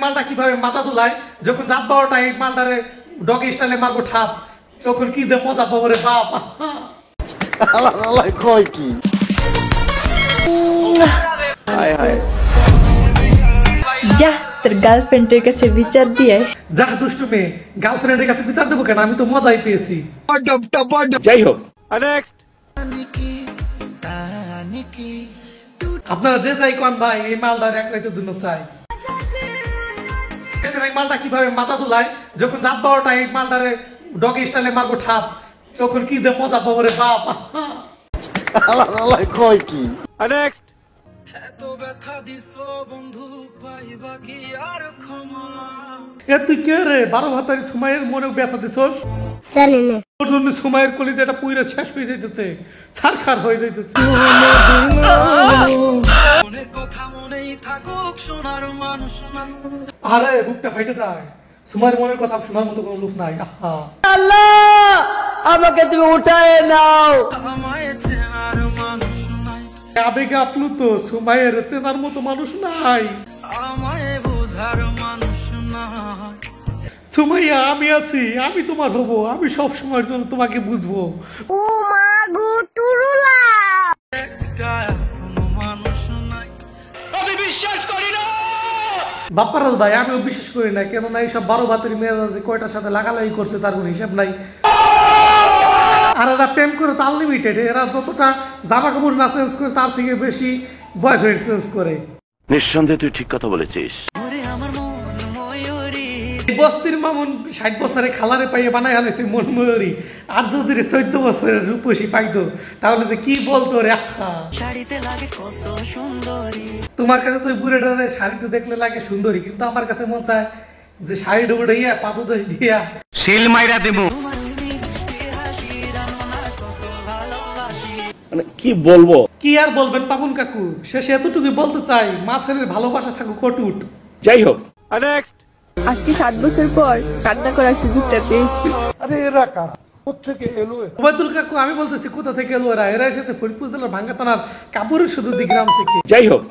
মালটা কিভাবে মাথা ধুলায় যখন রাত 12টায় মালটারে ডগ স্টাইলে মারবো ঠাপ তখন কি যে মজা পাবো রে বাপ। কয় কি যা তোর গার্লফ্রেন্ডের কাছে বিচার দিয়ে যা দুষ্টু মেয়ে, গার্লফ্রেন্ডের কাছে বিচার দেবো কেন? আমি তো মজাই পেয়েছি। যাই হোক আপনারা যে যাই কোন ভাই এই মালটার এক রাতের জন্য চাই। এই মালটা কিভাবে মাথা ধুলায় যখন রাত 12টায় মালটারে ডগ স্টাইলে মারবো ঠাপ তখন কি যে মজা পাবো রে বাপ। কয় কি এত ব্যথা দিছো বন্ধু পাইবা কি আর ক্ষমা। এ তুই কে রে? 12 ভাতারি সময়ের মনে ব্যথা দিছস? জানি না ওর জন্য সময়ের কলিজাটা পুইরা শেষ হয়ে যাইতেছে, ছারখার হয়ে যাইতেছে। মনের কথা মনেই থাকুক সোনার মানুষ না। আরে বুকটা ফাইটে যায়, সময়ের মনের কথা শোনার মতো কোনো লোক নাই। আহা আল্লাহ আমাকে তুমি উঠায় নাও। আমায় চেনার মানুষ নাই, আবেগে আপ্লুত সময়ের চেনার মতো মানুষ নাই, আমায় বোঝার মানুষ নাই। সুমাইয়া আমি আছি, আমি তোমার হবো, আমি সব সময়ের জন্য তোমাকে বুঝবো। ও মা গো টুরুলা কোনো মানুষ নাই, আমি বিশ্বাস করি না। বাপ্পারাজ ভাই আমিও বিশ্বাস করি না, কেননা এইসব 12 ভাতের মেয়েরা যে কয়টার সাথে লাগালাগি করছে তার কোনো হিসাব নাই। আর এরা প্রেম করে তো আনলিমিটেড, এরা যতটা জামা কাপড় না চেঞ্জ করে তার থেকে বেশি বয়ফ্রেন্ড চেঞ্জ করে। নিঃসন্দেহে তুই ঠিক কথা বলেছিস। বস্তির মামুন 60 বছরে খালারে পাইয়ে বানাই হালাইছে মন ময়ূরী, আর যদি 14 বছরের রূপসী পাইতো তাহলে যে কি বলতো রে। শাড়িতে লাগে কত সুন্দরী, তোমার কাছে তো বুড়েটারে শাড়িতে দেখলে লাগে সুন্দরী, কিন্তু আমার কাছে মন চায় যে শাড়ি ডুবড়াইয়া পাদদেশ দিয়া শিল মাইরা দেবো। মানে কি বলবো? কি আর বলবেন পাবন কাকু, শেষে এতটুকু বলতে চাই মাছের ভালোবাসা থাকুক অটুট। যাই হোক আজকে 7 বছর পর কান্না করার সুযোগটা পেয়েছি। ওবায়দুল কাকু আমি বলতেছি কোথা থেকে এলো এরা? এরা এসেছে ফরিদপুর জেলার ভাঙ্গা থানার কাপুরের শুধু গ্রাম থেকে। যাই হোক